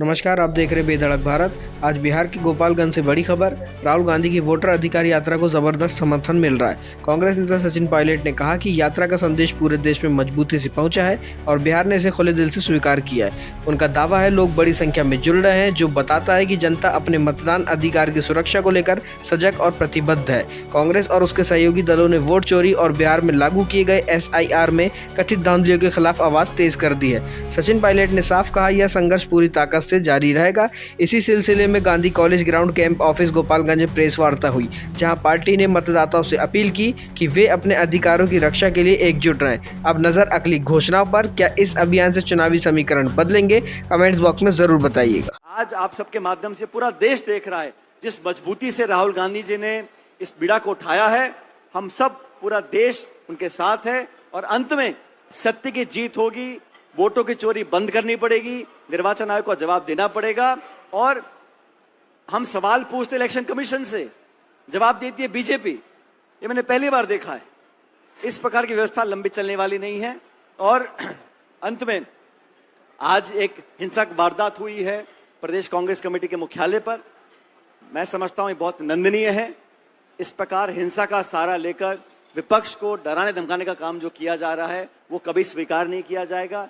नमस्कार, आप देख रहे बेधड़क भारत। आज बिहार के गोपालगंज से बड़ी खबर। राहुल गांधी की वोटर अधिकार यात्रा को जबरदस्त समर्थन मिल रहा है। कांग्रेस नेता सचिन पायलट ने कहा कि यात्रा का संदेश पूरे देश में मजबूती से पहुंचा है और बिहार ने इसे खुले दिल से स्वीकार किया है। उनका दावा है लोग बड़ी संख्या में जुड़ रहे हैं, जो बताता है कि जनता अपने मतदान अधिकार की सुरक्षा को लेकर सजग और प्रतिबद्ध है। कांग्रेस और उसके सहयोगी दलों ने वोट चोरी और बिहार में लागू किए गए SIR में कथित धांधलियों के खिलाफ आवाज तेज कर दी है। सचिन पायलट ने साफ कहा, यह संघर्ष पूरी ताकत से जारी रहेगा। इसी सिलसिले में Gandhi college ground camp office Gopalganj में प्रेस वार्ता हुई, जहां पार्टी ने मतदाताओं से अपील की कि वे अपने अधिकारों की रक्षा के लिए एकजुट रहें। अब नजर अगली घोषणाओं पर। क्या इस अभियान से चुनावी समीकरण बदलेंगे? कमेंट्स बॉक्स में जरूर बताइएगा। आज आप सबके माध्यम से पूरा देश देख रहा है जिस मजबूती से राहुल गांधी जी ने इस बीड़ा को उठाया है। हम सब, पूरा देश उनके साथ है और अंत में सत्य की जीत होगी। वोटों की चोरी बंद करनी पड़ेगी, निर्वाचन आयोग को जवाब देना पड़ेगा। और हम सवाल पूछते इलेक्शन कमीशन से, जवाब देती है बीजेपी। ये मैंने पहली बार देखा है। इस प्रकार की व्यवस्था लंबी चलने वाली नहीं है। और अंत में आज एक हिंसक वारदात हुई है प्रदेश कांग्रेस कमेटी के मुख्यालय पर। मैं समझता हूं ये बहुत निंदनीय है। इस प्रकार हिंसा का सहारा लेकर विपक्ष को डराने धमकाने का काम जो किया जा रहा है वो कभी स्वीकार नहीं किया जाएगा।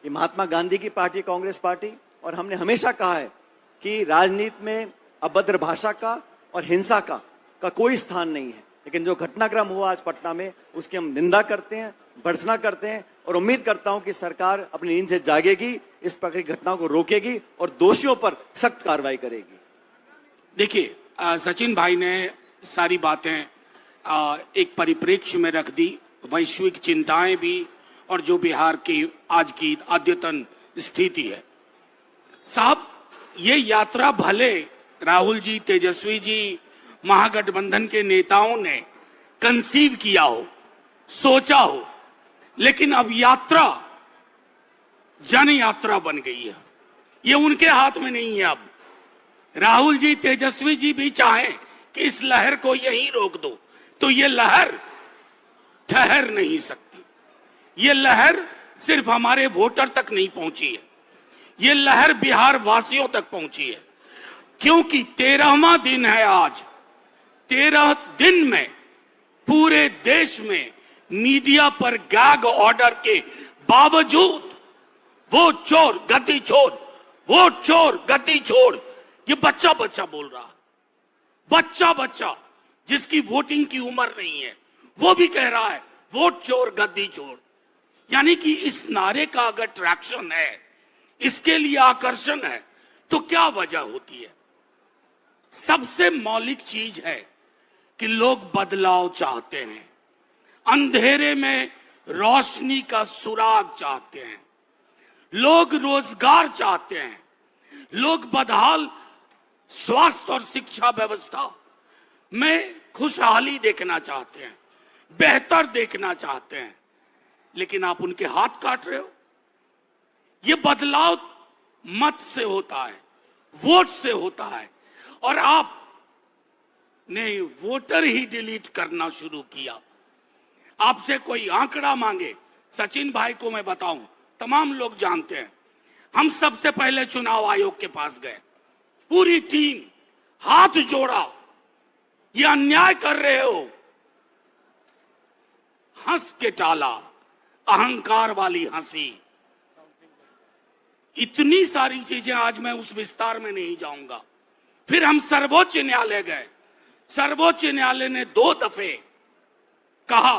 ये महात्मा गांधी की पार्टी कांग्रेस पार्टी, और हमने हमेशा कहा है कि राजनीति में अभद्र भाषा का और हिंसा का कोई स्थान नहीं है। लेकिन जो घटनाक्रम हुआ आज पटना में, उसकी हम निंदा करते हैं, भर्त्सना करते हैं और उम्मीद करता हूं कि सरकार अपनी नींद से जागेगी, इस प्रकार की घटनाओं को रोकेगी और दोषियों पर सख्त कार्रवाई करेगी। देखिए, सचिन भाई ने सारी बातें एक परिप्रेक्ष्य में रख दी, वैश्विक चिंताएं भी और जो बिहार की आज की अद्यतन स्थिति है। साहब, ये यात्रा भले राहुल जी, तेजस्वी जी, महागठबंधन के नेताओं ने कंसीव किया हो, सोचा हो, लेकिन अब यात्रा जन यात्रा बन गई है। ये उनके हाथ में नहीं है। अब राहुल जी, तेजस्वी जी भी चाहें कि इस लहर को यहीं रोक दो, तो ये लहर ठहर नहीं सकती। ये लहर सिर्फ हमारे वोटर तक नहीं पहुंची है, ये लहर बिहार वासियों तक पहुंची है। क्योंकि 13वां दिन है आज। 13 दिन में पूरे देश में मीडिया पर गैग ऑर्डर के बावजूद वो चोर गति छोड़, वो चोर गति छोड़, ये बच्चा बच्चा बोल रहा है। बच्चा बच्चा जिसकी वोटिंग की उम्र नहीं है, वो भी कह रहा है वोट चोर गद्दी छोड़। यानी कि इस नारे का अगर ट्रैक्शन है, इसके लिए आकर्षण है, तो क्या वजह होती है? सबसे मौलिक चीज है कि लोग बदलाव चाहते हैं, अंधेरे में रोशनी का सुराग चाहते हैं, लोग रोजगार चाहते हैं, लोग बदहाल स्वास्थ्य और शिक्षा व्यवस्था में खुशहाली देखना चाहते हैं, बेहतर देखना चाहते हैं। लेकिन आप उनके हाथ काट रहे हो। ये बदलाव मत से होता है, वोट से होता है, और आप ने वोटर ही डिलीट करना शुरू किया। आपसे कोई आंकड़ा मांगे, सचिन भाई को मैं बताऊं, तमाम लोग जानते हैं, हम सबसे पहले चुनाव आयोग के पास गए, पूरी टीम, हाथ जोड़ा, ये अन्याय कर रहे हो, हंस के टाला, अहंकार वाली हंसी। इतनी सारी चीजें, आज मैं उस विस्तार में नहीं जाऊंगा। फिर हम सर्वोच्च न्यायालय गए। सर्वोच्च न्यायालय ने 2 दफे कहा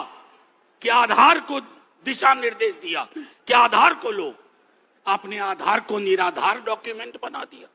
कि आधार को दिशा निर्देश दिया कि आधार को लो। आपने आधार को निराधार डॉक्यूमेंट बना दिया।